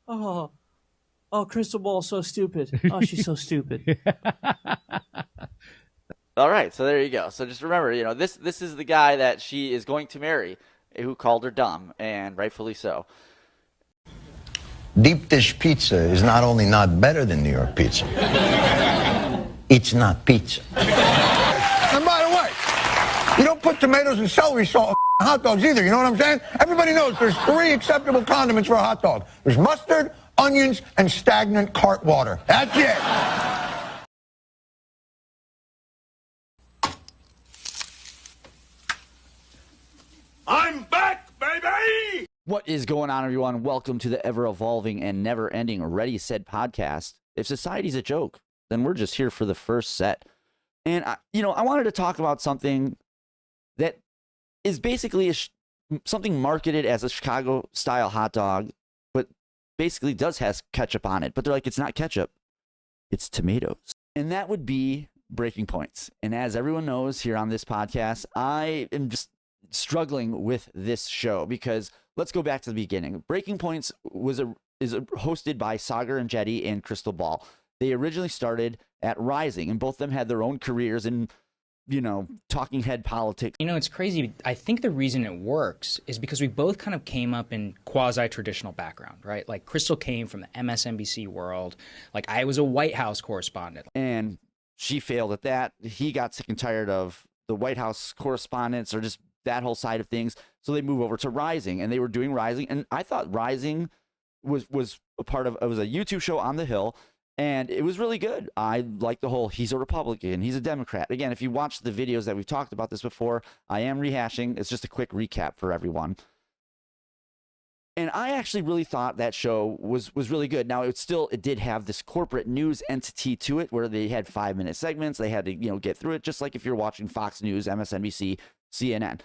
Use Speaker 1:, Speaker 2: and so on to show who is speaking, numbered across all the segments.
Speaker 1: Oh, oh, Crystal Ball's so stupid. Oh, she's so stupid.
Speaker 2: All right, so there you go. So just remember, this is the guy that she is going to marry, who called her dumb, and rightfully so.
Speaker 3: Deep dish pizza is not only not better than New York pizza, it's not pizza. And by the way, you don't put tomatoes and celery salt on hot dogs either, you know what I'm saying? Everybody knows there's 3 acceptable condiments for a hot dog. There's mustard, onions, and stagnant cart water. That's it.
Speaker 4: I'm back, baby!
Speaker 2: What is going on, everyone? Welcome to the ever-evolving and never-ending Ready, Set podcast. If society's a joke, then we're just here for the first set. And, I wanted to talk about something that is basically something marketed as a Chicago-style hot dog, but basically does have ketchup on it. But they're like, it's not ketchup, it's tomatoes. And that would be Breaking Points. And as everyone knows here on this podcast, I am just struggling with this show because let's go back to the beginning. Breaking Points is hosted by Sagar and Jetty and Crystal Ball. They originally started at Rising, and both of them had their own careers in, talking head politics.
Speaker 5: It's crazy. I think the reason it works is because we both kind of came up in quasi-traditional background, right? Like Crystal came from the MSNBC world. Like I was a White House correspondent.
Speaker 2: And she failed at that. He got sick and tired of the White House correspondence or just that whole side of things. So they move over to Rising, and they were doing Rising. And I thought Rising was a part of, it was a YouTube show on the Hill, and it was really good. I like the whole, he's a Republican, he's a Democrat. Again, if you watch the videos that we've talked about this before, I am rehashing. It's just a quick recap for everyone. And I actually really thought that show was really good. Now, it did have this corporate news entity to it where they had 5-minute segments. They had to, get through it, just like if you're watching Fox News, MSNBC, CNN.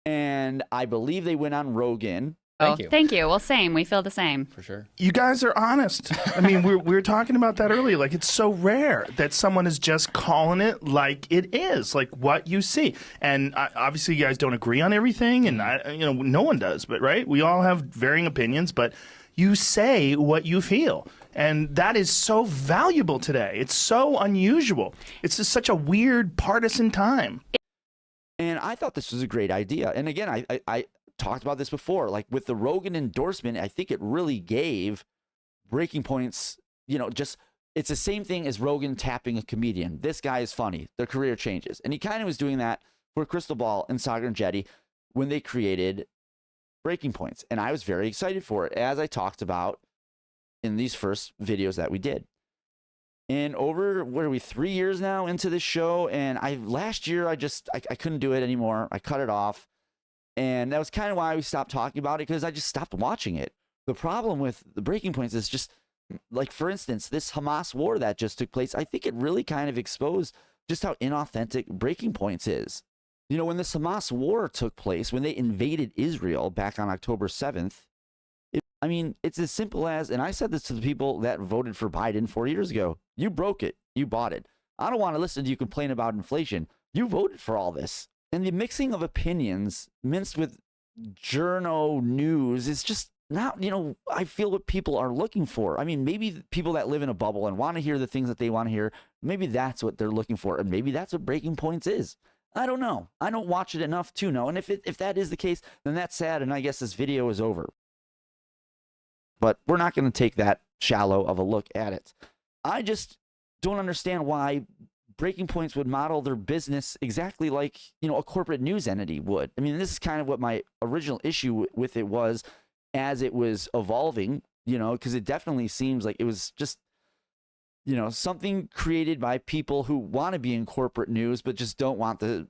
Speaker 2: And I believe they went on Rogan.
Speaker 5: Thank you.
Speaker 6: Thank you. Well, same. We feel the same.
Speaker 5: For sure.
Speaker 4: You guys are honest. I mean, we were talking about that earlier. Like, it's so rare that someone is just calling it like it is, like what you see. And obviously, you guys don't agree on everything, and no one does. But right, we all have varying opinions, but you say what you feel. And that is so valuable today. It's so unusual. It's just such a weird partisan time.
Speaker 2: And I thought this was a great idea. And again, I talked about this before. Like with the Rogan endorsement, I think it really gave Breaking Points, it's the same thing as Rogan tapping a comedian. This guy is funny. Their career changes. And he kind of was doing that for Crystal Ball and Sagar and Jetty when they created Breaking Points. And I was very excited for it, as I talked about in these first videos that we did. And over, 3 years now into this show, and last year I couldn't do it anymore. I cut it off, and that was kind of why we stopped talking about it, because I just stopped watching it. The problem with the Breaking Points is just, like, for instance, this Hamas war that just took place, I think it really kind of exposed just how inauthentic Breaking Points is. When this Hamas war took place, when they invaded Israel back on October 7th, it's as simple as, and I said this to the people that voted for Biden 4 years ago, you broke it, you bought it. I don't want to listen to you complain about inflation. You voted for all this. And the mixing of opinions minced with journo news is just not, I feel what people are looking for. I mean, maybe people that live in a bubble and want to hear the things that they want to hear, maybe that's what they're looking for. And maybe that's what Breaking Points is. I don't know. I don't watch it enough to know. And if that is the case, then that's sad. And I guess this video is over. But we're not going to take that shallow of a look at it. I just don't understand why Breaking Points would model their business exactly like, a corporate news entity would. I mean, this is kind of what my original issue with it was as it was evolving, because it definitely seems like it was just, something created by people who want to be in corporate news, but just don't want the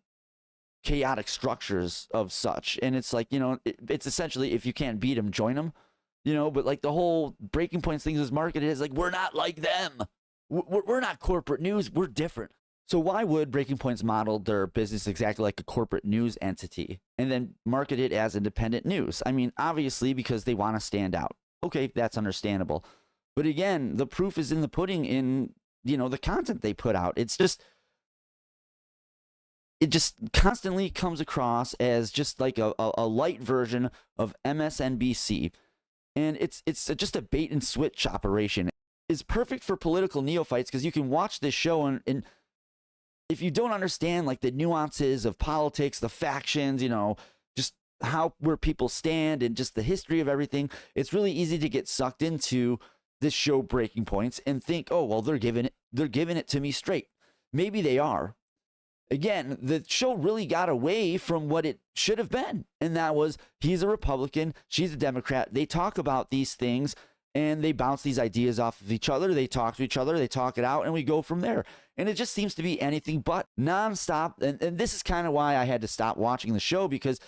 Speaker 2: chaotic structures of such. And it's like, it's essentially, if you can't beat them, join them. But like the whole Breaking Points thing is marketed as like, we're not like them. We're not corporate news. We're different. So why would Breaking Points model their business exactly like a corporate news entity and then market it as independent news? I mean, obviously because they want to stand out. Okay, that's understandable. But again, the proof is in the pudding in, the content they put out. It just constantly comes across as just like a light version of MSNBC. And it's just a bait and switch operation. It's perfect for political neophytes because you can watch this show and if you don't understand like the nuances of politics, the factions, just where people stand and just the history of everything, it's really easy to get sucked into this show Breaking Points and think, oh, well, they're giving it to me straight. Maybe they are. Again, the show really got away from what it should have been. And that was, he's a Republican, she's a Democrat. They talk about these things and they bounce these ideas off of each other. They talk to each other, they talk it out, and we go from there. And it just seems to be anything but nonstop. And this is kind of why I had to stop watching the show, because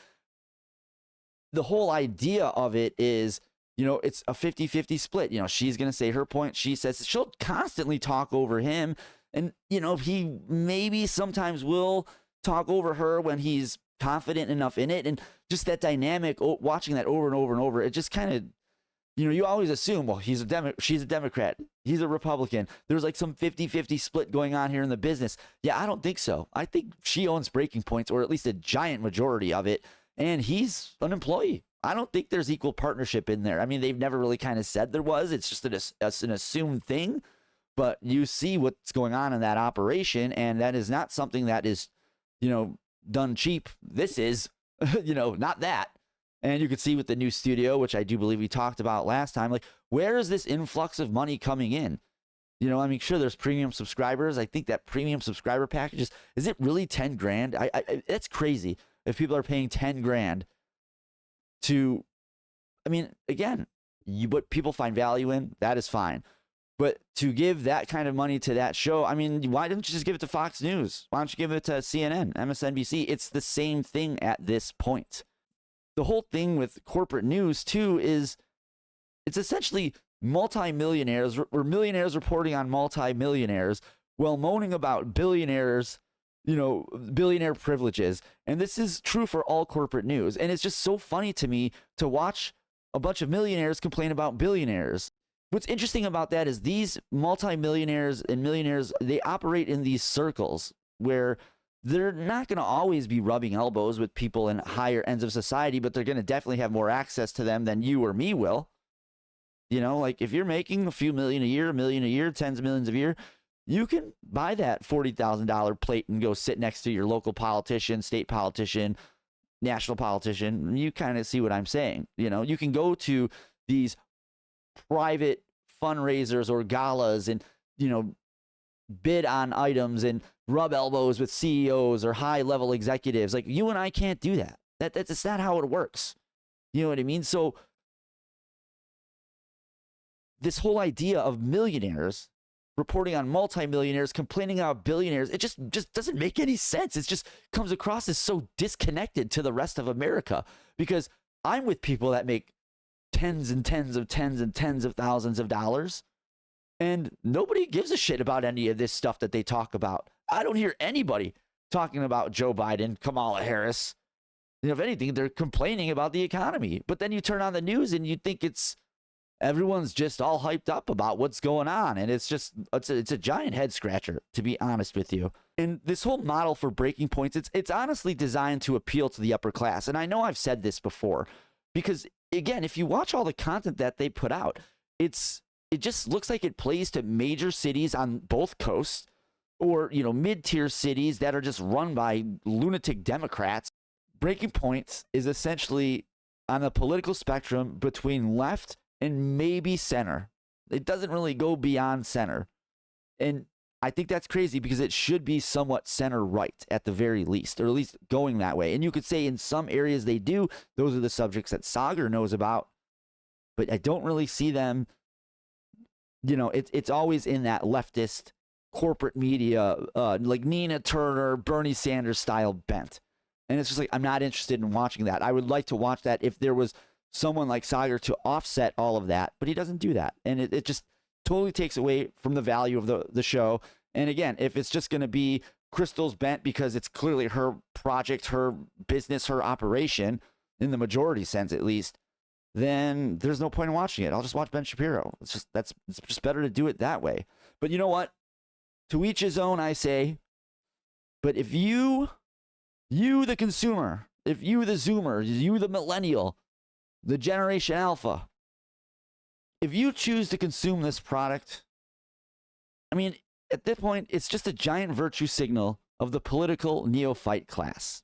Speaker 2: the whole idea of it is, it's a 50-50 split. She's going to say her point. She says she'll constantly talk over him. And, he maybe sometimes will talk over her when he's confident enough in it. And just that dynamic, watching that over and over and over, it just kind of, you always assume, well, she's a Democrat, he's a Republican. There's like some 50-50 split going on here in the business. Yeah, I don't think so. I think she owns Breaking Points, or at least a giant majority of it. And he's an employee. I don't think there's equal partnership in there. I mean, they've never really kind of said there was. It's just an assumed thing. But you see what's going on in that operation, and that is not something that is, done cheap. This is, not that. And you could see with the new studio, which I do believe we talked about last time, like, where is this influx of money coming in? Sure, there's premium subscribers. I think that premium subscriber package is it really 10 grand? That's crazy. If people are paying 10 grand to, again, what people find value in, that is fine. But to give that kind of money to that show, why didn't you just give it to Fox News? Why don't you give it to CNN, MSNBC? It's the same thing at this point. The whole thing with corporate news, too, is it's essentially multimillionaires or millionaires reporting on multimillionaires while moaning about billionaires, billionaire privileges. And this is true for all corporate news. And it's just so funny to me to watch a bunch of millionaires complain about billionaires. What's interesting about that is these multimillionaires and millionaires, they operate in these circles where they're not going to always be rubbing elbows with people in higher ends of society, but they're going to definitely have more access to them than you or me will. Like if you're making a few million a year, $1 million a year, tens of millions a year, you can buy that $40,000 plate and go sit next to your local politician, state politician, national politician. You kind of see what I'm saying. You can go to these private fundraisers or galas and, bid on items and rub elbows with CEOs or high level executives. Like, you and I can't do that. That's not how it works. You know what I mean? So this whole idea of millionaires reporting on multimillionaires, complaining about billionaires, it just doesn't make any sense. It just comes across as so disconnected to the rest of America, because I'm with people that make tens and tens of thousands of dollars, and nobody gives a shit about any of this stuff that they talk about. I don't hear anybody talking about Joe Biden, Kamala Harris. If anything, they're complaining about the economy. But then you turn on the news and you think everyone's just all hyped up about what's going on. And it's a giant head scratcher, to be honest with you. And this whole model for Breaking Points, it's honestly designed to appeal to the upper class. And I know I've said this before, because again, if you watch all the content that they put out, it just looks like it plays to major cities on both coasts, or, mid-tier cities that are just run by lunatic Democrats. Breaking Points is essentially on the political spectrum between left and maybe center. It doesn't really go beyond center. And I think that's crazy, because it should be somewhat center right at the very least, or at least going that way. And you could say in some areas they do. Those are the subjects that Sagar knows about. But I don't really see them, it's always in that leftist corporate media, like Nina Turner, Bernie Sanders style bent. And it's just like, I'm not interested in watching that. I would like to watch that if there was someone like Sagar to offset all of that, but he doesn't do that. And it just totally takes away from the value of the show. And again, if it's just going to be Crystal's bent because it's clearly her project, her business, her operation, in the majority sense at least, then there's no point in watching it. I'll just watch Ben Shapiro. It's just better to do it that way. But you know what? To each his own, I say. But if you the consumer, if you the Zoomer, you the millennial, the Generation Alpha, if you choose to consume this product, I mean, at this point, it's just a giant virtue signal of the political neophyte class.